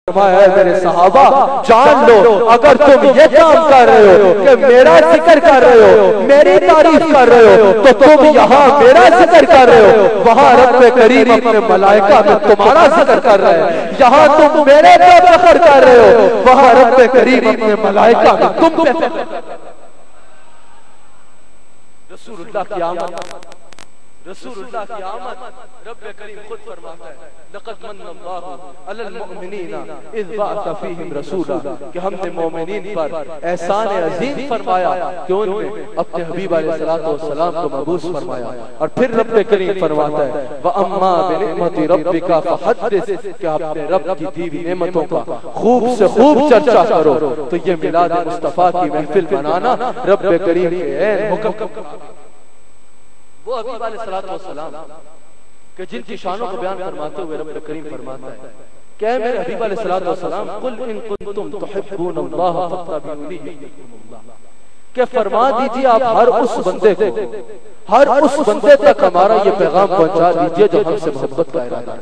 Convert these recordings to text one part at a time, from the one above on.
فرمایا میرے صحابہ جان لو اگر تم یہ کام کر رہے ہو کہ میرا ذکر کر رہے ہو میری تعریف کر رہے ہو تو تم یہاں میرا ذکر کر رہے ہو وہاں رب کریم اپنے ملائکہ میں تمہارا ذکر کر رہے ہیں یہاں تم میرے پہ فخر کر رہے ہو وہاں رب کریم اپنے ملائکہ میں تم پہ فخر کر رہے ہیں رسول اللہ کی آمد رسول اللہ کی آمد رب کریم خود فرماتا ہے لقد من اللہ علی المؤمنین اذ بعث فیہم رسولا کہ ہم نے مومنین پر احسان عظیم فرمایا کہ ان میں اپنے حبیب علیہ السلام کو مبعوث فرمایا اور پھر رب کریم فرماتا ہے وَأَمَّا بِنِعْمَةِ رَبِّكَ فَحَدِّثْ کہ اپنے رب کی دی ہوئی نعمتوں کا خوب سے خوب چرچا کرو تو یہ میلاد مصطفیٰ کی محفل بنانا رب کریم کے عین حکم وہ حبیب علیہ السلام کہ جن کی شانوں کو بیان فرماتے ہوئے رب کریم فرماتا ہے کہ اے میرے حبیب علیہ السلام قل ان کنتم تحبون اللہ فاتبعونی یحببکم اللہ کہ فرما دیجئے آپ ہر اس بندے تک ہمارا یہ پیغام پہنچا دیجئے جو ہم سے محبت کا ارادہ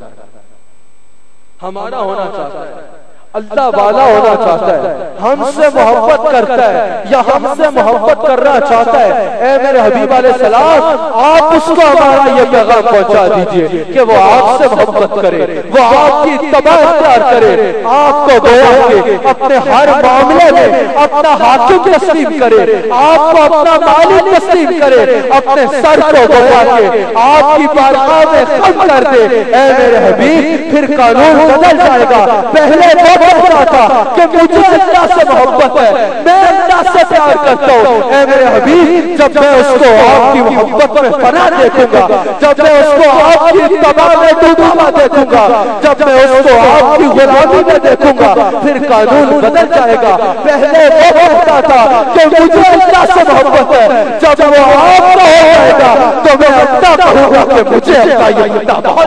ہمارا ہونا چاہتا ہے اللہ والا ہونا چاہتا ہے ہم سے محبت کرتا ہے یا ہم سے محبت کرنا چاہتا ہے اے میرے حبیب علیہ السلام آپ اس کو ہمارا یہ پیغام پہنچا دیجئے کہ وہ آپ سے محبت کرے وہ آپ کی اتباع اختیار کرے آپ کو گویا کہ اپنے ہر معاملے میں اپنا حاکم تسلیم کرے آپ کو اپنا مالک تسلیم کرے اپنے سر کو گویا کہ آپ کی بارگاہ میں خم کر دے اے میرے حبیب پھر قانون بدل جائے گا پہلے کہتا تھا کہ مجھے اللہ سے محبت ہے میں اللہ سے پیار کرتا ہوں اے میرے حبیب جب میں اس کو آپ کی محبت میں پناہ دیکھوں گا جب میں اس کو آپ کی اتباع میں ڈوبا ہوا دیکھوں گا جب میں اس کو آپ کی غلامی میں دیکھوں گا پھر قانون بدل جائے گا پہلے وہ کہتا تھا کہ مجھے اللہ سے محبت ہے جب وہ آپ کا ہو جائے گا تو میں اللہ کہوں گا کہ مجھے اللہ یہ اتباع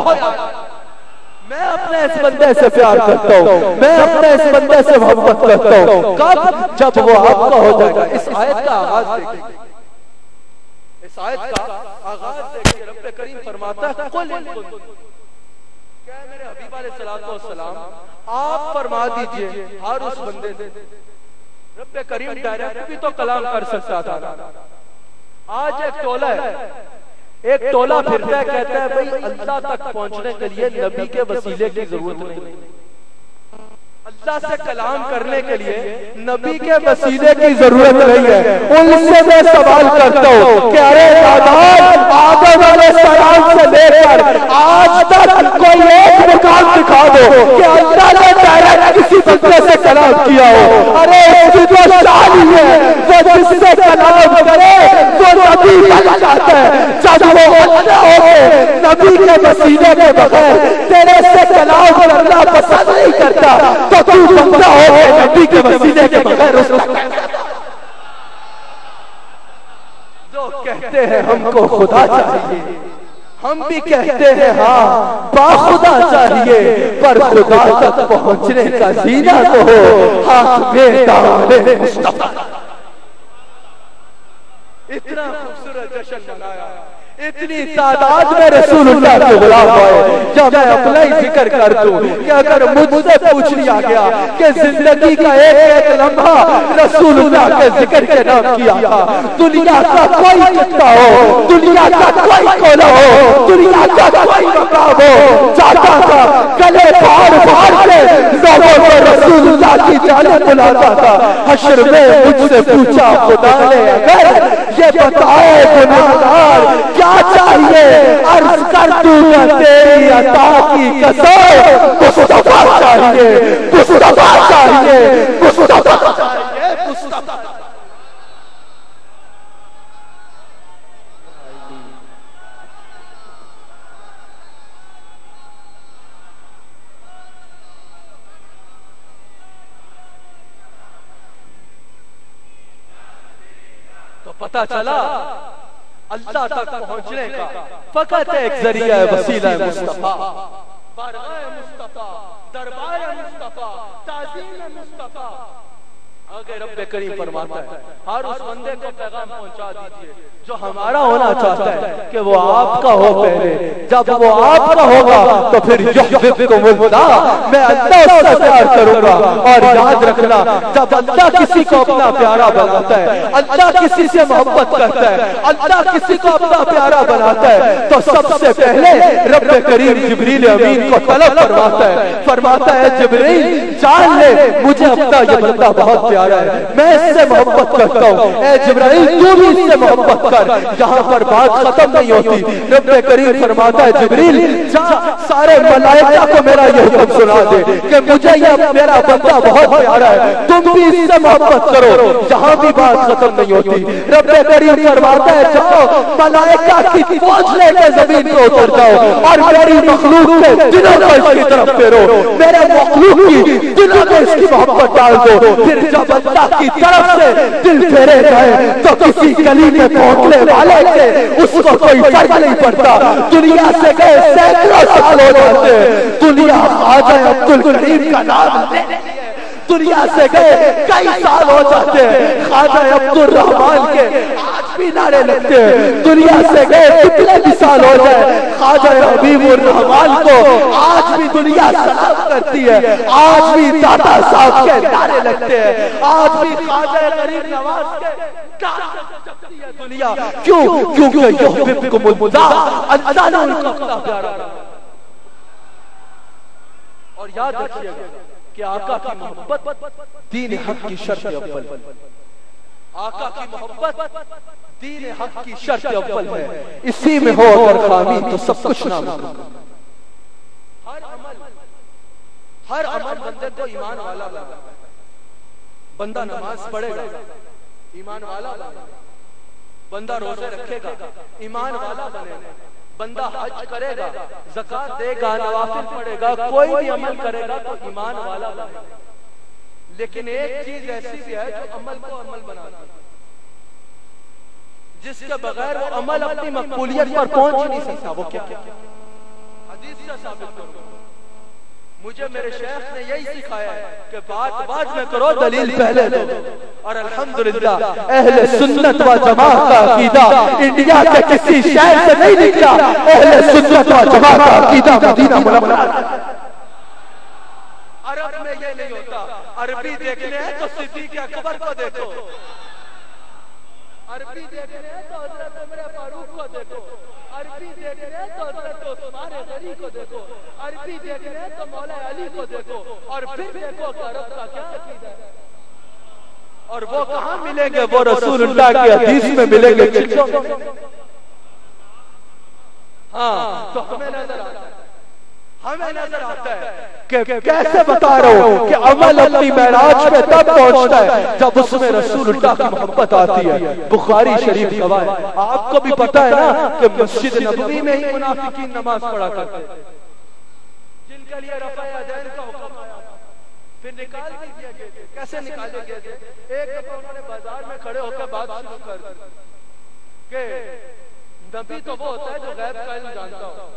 میں اپنے اس بندے سے پیار کرتا ہوں میں اپنے اس بندے سے محبت کرتا ہوں کب جب وہ آپ کا ہو جائے گا اس آیت کا آغاز دیکھیں اس آیت کا آغاز دیکھیں رب کریم فرماتا ہے قل ان کنتم کہ میرے حبیب علیہ السلام آپ فرما دیجئے ہر اس بندے سے رب کریم ڈائریکٹ بھی تو کلام کر سکتا تھا آج ایک ٹولہ ہے ایک ٹولہ پھرتا ہے کہتا ہے بھئی اللہ تک پہنچنے کے لیے نبی کے وسیلے کی ضرورت نہیں اللہ سے کلام کرنے کے لیے نبی کے وسیلے کی ضرورت نہیں ہے ان سے میں سوال کرتا ہوں کہ ارے آدم علیہ السلام سے لے کر آج تک کوئی ایک مقام دکھا دو کہ اللہ نے ڈائریکٹ کسی بندے سے کلام کیا ہو ارے اس کی جو شان ہے وہ جس سے کلام کرے وہ نبی بن جاتا ہے جب وہ اللہ ہوگے نبی کے وسیلے کے بغیر تیرے سے کلام کرنا پسند نہیں کرتا تو تو بندہ ہوگے نبی کے وسیلے کے بغیر اس کا لوگ کہتے ہیں ہم کو خدا چاہیے ہم بھی کہتے ہیں ہاں با خدا چاہیے پر خدا تک پہنچنے کا زینہ تو ہو ہاتھ میں دامن مصطفیٰ اتنا خوبصورت جشن منایا اتنی تعداد میں رسول اللہ کے غلام ہوئے جب میں اپنا ہی ذکر کر دوں کہ اگر مجھ سے پوچھ لیا گیا کہ زندگی کا ایک ایک لمحہ رسول اللہ کے ذکر کے نام کیا تھا دنیا کا کوئی کتا ہو دنیا کا کوئی کولا ہو دنیا کا کوئی مقام ہو چاہتا تھا گلے پھاڑ پھاڑ کے لوگوں کو رسول اللہ کی جانب بلاتا تھا حشر میں مجھ سے پوچھا خدا نے اگر یہ بتائے گناہگار کیا چاہیے عرض کر دوں تیری عطا کی قسم مصطفیٰ چاہیے مصطفیٰ چاہیے مصطفیٰ چاہیے مصطفیٰ تو پتہ چلا اللہ تک پہنچنے کا فقط ایک ذریعہ ہے وسیلہ مصطفیٰ بارگاہ مصطفیٰ دربار مصطفیٰ تعظیم مصطفیٰ آگے رب کریم فرماتا ہے ہر اس بندے کو پیغام پہنچا دیجئے جو ہمارا ہونا چاہتا ہے کہ وہ آپ کا ہو پہلے، جب وہ آپ کا ہوگا تو پھر یحببکم اللہ، میں اللہ سے پیار کروں گا۔ اور یاد رکھنا جب اللہ کسی کو اپنا پیارا بناتا ہے، اللہ کسی سے محبت کرتا ہے، اللہ کسی کو اپنا پیارا بناتا ہے تو سب سے پہلے رب کریم جبریل امین کو طلب فرماتا ہے جبریل جان لے مجھے اپنا یہ بندہ بہت پیارا ہے، میں اس سے محبت کرتا ہوں، اے جبرائیل تو بھی اس سے محبت کر۔ یہاں پر بات ختم نہیں ہوتی، رب کریم فرماتا ہے جبریل جا سارے ملائکہ کو میرا یہ حکم سنا دے کہ مجھے یہ میرا بندہ بہت پیارا ہے، تم بھی اس سے محبت کرو۔ یہاں بھی بات ختم نہیں ہوتی، رب کریم فرماتا ہے جاؤ ملائکہ کی فوج لے کے زمین پہ اتر جاؤ اور میری مخلوق کے دلوں کو اس کی طرف پھیرو، میرے مخلوق کی دلوں میں اس کی محبت ڈال دو۔ پھر جب اللہ کی طرف سے دل پھیرے جائے تو کسی گلی میں پہنچنے والے سے اس کو کوئی فرق نہیں پڑتا، دنیا سے گئے سینکڑوں سال ہو جاتے ہیں، دنیا خواجہ عبد الکریم کا نام لے دنیا سے گئے کئی سال ہو جاتے ہیں، خواجہ عبد الرحمن کے آج بھی نعرے لگتے ہیں، دنیا سے گئے کتنے بھی سال ہو جائے خواجہ حبیب الرحمن کو آج بھی دنیا سلام کرتی ہے، آج بھی دادا صاحب کے نعرے لگتے ہیں، آج بھی خواجہ غریب نواز کے چکتی ہے دنیا۔ کیوں؟ کیونکہ یحببکم اللہ، اللہ نے ان کو اپنا پیارا بنایا۔ اور یاد رکھیے گا کہ آقا کی محبت دین حق کی شرط اول، آقا کی محبت دین حق کی شرط اول ہے، اسی میں ہو اگر خامی تو سب کچھ ناممکن۔ ہر عمل بندے کو ایمان والا بناتا ہے، بندہ نماز پڑھے گا ایمان والا بنے گا، بندہ روزے رکھے گا ایمان والا بنے گا، بندہ حج کرے گا زکات دے گا نوافل پڑھے گا، کوئی بھی عمل کرے گا تو ایمان والا بنے گا۔ لیکن ایک چیز ایسی بھی ہے جو عمل کو عمل بناتی ہے، جس کے بغیر وہ عمل اپنی مقبولیت پر پہنچ نہیں سکتا۔ وہ کیا حدیث سے ثابت کروں، مجھے میرے شیخ نے یہی سکھایا ہے کہ بات بعد میں کرو دلیل پہلے دو۔ اور الحمدللہ اہل سنت و جماعت کا عقیدہ انڈیا کے کسی شہر سے نہیں نکلا، اہل سنت و جماعت کا عقیدہ مدینہ منورہ۔ عرب میں یہ نہیں ہوتا، عربی دیکھنے ہیں تو صدیق اکبر کو دیکھو، عربی دیکھنے ہیں تو حضرت عمر فاروق کو دیکھو، عربی دیکھنے ہیں تو حضرت عثمان غنی کو دیکھو، عربی دیکھنے ہیں تو مولا علی کو دیکھو، اور پھر دیکھو کہ عرب کا کیا عقیدہ ہے۔ اور وہ کہاں ملیں گے؟ وہ رسول اللہ کی حدیث میں ملیں گے۔ ہاں تو ہمیں نظر آتا ہے کہ کیسے بتا رہا ہوں کہ عمل اپنی معراج پہ تب پہنچتا ہے جب اس میں رسول اللہ کی محبت آتی ہے۔ بخاری شریف گواہ ہے، آپ کو بھی پتا ہے نا کہ مسجد نبوی میں ہی منافقین نماز پڑھا کرتے جن کے لیے رفع یدین کا حکم آیا، پھر نکال بھی دیا گیا۔ کیسے نکالے گئے تھے؟ ایک دفعہ انہوں نے بازار میں کھڑے ہو کے بات شروع کر دی کہ نبی تو وہ ہوتا ہے جو غیب کا علم جانتا ہو،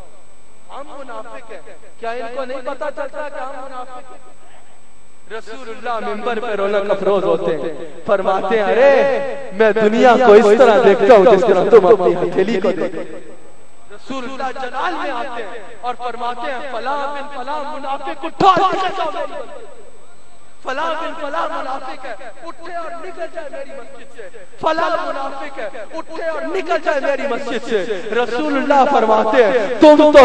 ہم منافق ہیں، کیا ان کو نہیں پتا چلتا کہ ہم منافق ہیں؟ رسول اللہ منبر پہ رونق افروز ہوتے ہیں، فرماتے ہیں ارے میں دنیا کو اس طرح دیکھتا ہوں جس طرح تم اپنی ہتھیلی کو دیکھتے۔ رسول اللہ جلال میں آتے ہیں اور فرماتے ہیں فلاں بن فلاں منافق اٹھو، فلاں بن فلاں منافق ہے اٹھے اور نکل جائے میری مسجد سے، فلاں منافق ہے اٹھے اور نکل جائے میری مسجد سے۔ رسول اللہ فرماتے ہیں تم تو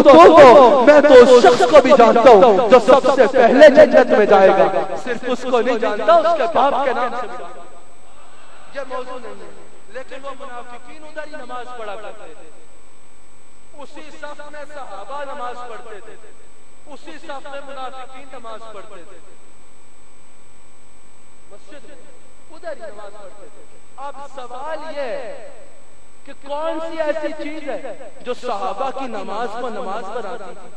میں تو اس شخص کو بھی جانتا ہوں جو سب سے پہلے جنت میں جائے گا، صرف اس کو نہیں جانتا، اس کے باپ کے نام سے بھی جانتا۔ یہ موضوع نہیں ہے، لیکن وہ منافقین ادھر ہی نماز پڑھا کرتے تھے، اسی صف میں صحابہ نماز پڑھتے تھے، اسی صف میں منافقین نماز پڑھتے تھے، مسجد ادھر ہی نماز پڑھتے تھے۔ اب سوال یہ ہے کہ کون سی ایسی چیز ہے جو صحابہ کی نماز کو نماز بناتی تھی؟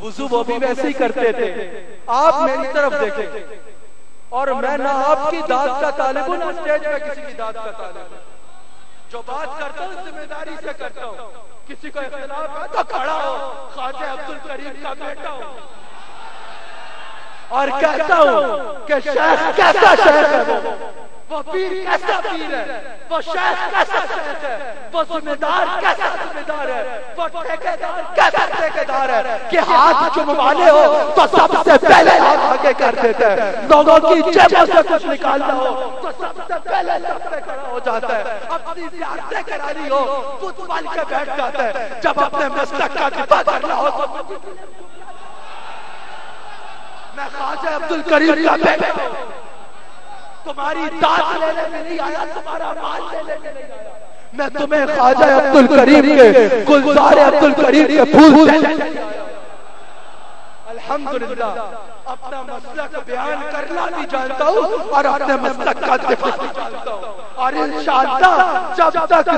وضو وہ بھی ویسے ہی کرتے تھے۔ آپ میری طرف دیکھیں، اور میں نہ آپ کی داد کا طالب ہوں نہ اسٹیج پہ کسی کی داد کا طالب ہوں، جو بات کرتا ہوں ذمہ داری سے کرتا ہوں، کسی کو اختلاف ہے تو کھڑا ہو، خواجہ عبد الکریم کا بیٹا ہوں، اور کہتا ہوں کہ شیخ کیسا شیخ ہے، وہ پیر کیسا پیر ہے، وہ شیخ کیسا شیخ ہے، وہ ذمہ دار کیسا ذمہ دار ہے، وہ ٹھیکیدار کیسا ٹھیکیدار ہے کہ ہاتھ چموانے ہو تو سب سے پہلے ہاتھ آگے کر دیتا ہے، لوگوں کی جیبوں سے کچھ نکالنا ہو تو سب سے پہلے سب سے کھڑا ہو جاتا ہے، اپنی زیارتیں کرانی ہو خود پال کے بیٹھ جاتا ہے، جب اپنے مسلک کا دفاع کرنا ہو تو میں خواجہ عبدالکریم کا بیٹا ہوں، تمہاری داد لینے میں نہیں آیا، تمہارا مال لینے میں نہیں آیا، میں تمہیں خواجہ عبدالکریم کے گلزار عبدالکریم کے پھول دینے میں آیا۔ الحمدللہ اپنا مسلک بیان کرنا بھی جانتا ہوں اور اپنے مسلک کا دفاع بھی جانتا ہوں، اور انشاءاللہ جب تک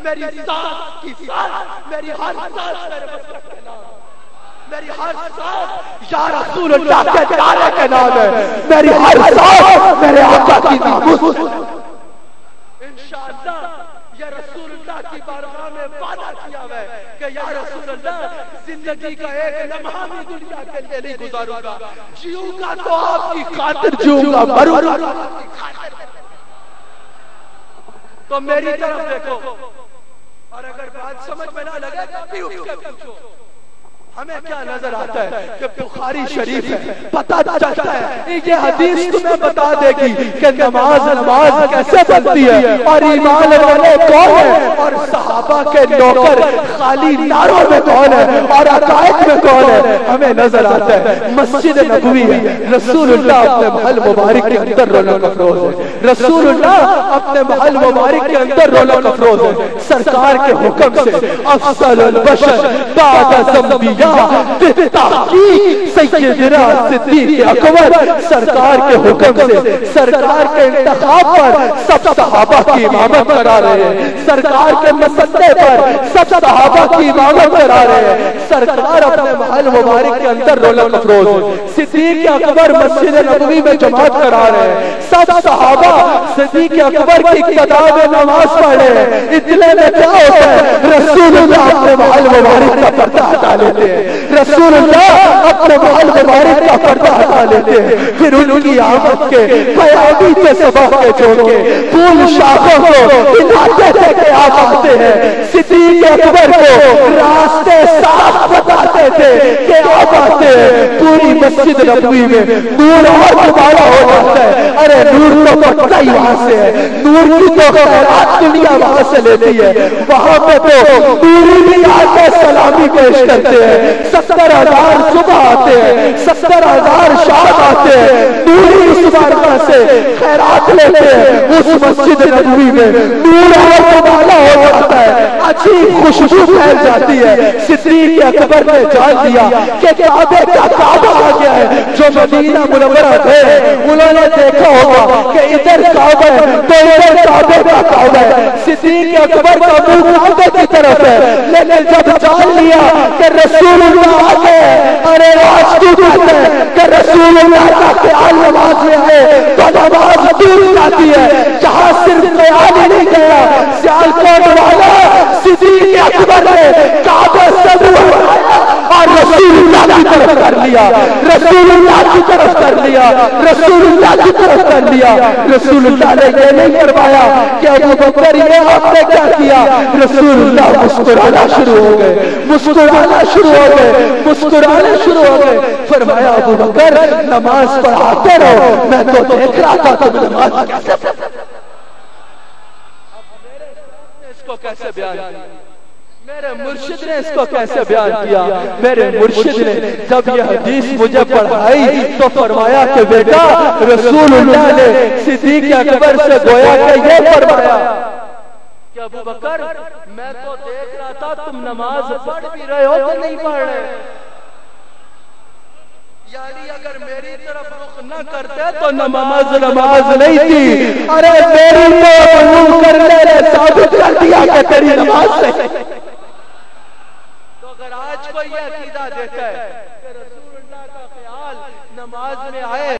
میری سانس کی سانس، میری ہر سانس میرے مسلک کے نام، میری ہر سانس یا رسول اللہ کے نعرے کے نام ہے، میری ہر سانس میرے آقا کی ناموس، انشاءاللہ یا رسول اللہ کی بارگاہ میں وعدہ کیا ہے کہ یا رسول اللہ زندگی کا ایک لمحہ بھی دنیا کے لیے نہیں گزاروں گا، جیوں گا تو آپ کی خاطر جیوں گا، مروں گا آپ کی خاطر، تو میری طرف دیکھو، اور اگر بات سمجھ میں نہ لگے تو بھی اٹھ کے پوچھو، ہمیں کیا نظر آتا ہے کہ بخاری شریف ہے، پتہ چلتا ہے یہ حدیث تمہیں بتا دے گی کہ نماز کیسے بنتی ہے، اور ایمان والے کون ہیں، اور صحابہ کے نوکر خالی ناروں میں کون ہے اور عقائد میں کون ہے، ہمیں نظر آتا ہے مسجد نبوی ہے، رسول اللہ اپنے محل مبارک کے اندر رونق افروز ہے، رسول اللہ اپنے محل مبارک کے اندر رونق افروز ہے، سرکار کے حکم سے افضل البشر بعد الانبیاء سیدنا صدیق اکبر سرکار کے حکم سے سرکار کے انتخاب پر سب صحابہ کی امامت کرا رہے ہیں، سرکار کے مسئلے پر سب صحابہ کی امامت کرا رہے ہیں، سرکار اپنے محل مبارک کے اندر رونق افروز ہے، صدیق اکبر مسجد نبوی میں جماعت کرا رہے ہیں، سب صحابہ صدیق اکبر کی اقتداء میں نماز پڑھ رہے ہیں، اتنے میں کیا ہوتا ہے رسول اللہ اپنے محل مبارک کا پردہ ہٹا لیتے ہیں، رسول اللہ اپنے محل مبارک کا پردہ ہٹا لیتے ہیں، پھر ان کی آمد کے پیامی کے سبب کے چھوڑ کے پھول شاخوں کو بتاتے تھے کہ آپ آتے ہیں، صدیق اکبر کو راستے صاف بتاتے تھے کہ آپ آتے ہیں، پوری مسجد نبوی میں نور اور دوبارہ ہو جاتا ہے، ارے نور تو پڑتا ہی وہاں سے ہے، نور کی تو خیرات دنیا وہاں سے لیتی ہے، وہاں پہ تو پوری بھی آتے سلامی پیش کرتے ہیں، 70,000 صبح آتے ہیں، 70,000 شام آتے ہیں، پوری اس بارگاہ سے خیرات لیتے ہیں، اس مسجد نبوی میں نور اور دوبارہ ہو جاتا ہے، عجیب خوشبو پھیل جاتی ہے، صدیق اکبر نے جان دیا کہ کعبے کا کعبہ آ گیا ہے، جو مدینہ منورہ گئے انہوں نے دیکھا ہوگا کہ ادھر کعبہ ہے تو ادھر کعبے کا کعبہ ہے، صدیق اکبر کا منہ کعبے کی طرف ہے، لیکن جب جان لیا کہ رسول اللہ آگے، ارے آج تو کہتے ہیں کہ رسول اللہ کا خیال نماز میں ہے تو نماز دور جاتی ہے، جہاں صرف خیال ہی نہیں گیا، سیال کوٹ والا صدیق اکبر نے کعبہ سے دور بنایا اور رسول اللہ کی طرف کر لیا، رسول اللہ کی طرف کر لیا، رسول اللہ کی طرف کر لیا، رسول اللہ نے یہ نہیں کروایا کہ ابو بکر یہ آپ نے کیا کیا، رسول اللہ مسکرانا شروع ہو گئے، مسکرانا شروع ہو گئے، مسکرانا شروع ہو گئے، فرمایا ابو بکر نماز پڑھاتے رہو، میں تو دیکھ رہا تھا تم نماز کیسے پڑھتے، اس کو کیسے بیان کیا، میرے مرشد نے اس کو کیسے بیان کیا، میرے مرشد نے جب یہ حدیث مجھے پڑھائی تو فرمایا کہ بیٹا رسول اللہ نے صدیق اکبر سے گویا کہ یہ فرمایا کہ ابو بکر میں تو دیکھ رہا تھا تم نماز پڑھ بھی رہے ہو کہ نہیں پڑھ رہے، یعنی اگر میری طرف رخ نہ کرتے تو نماز نہیں تھی، ارے میری طرف رخ کرنے نے ثابت کر دیا کہ تیری نماز نہیں، تو اگر آج کوئی یہ عقیدہ دیتا ہے کہ رسول اللہ کا خیال نماز میں آئے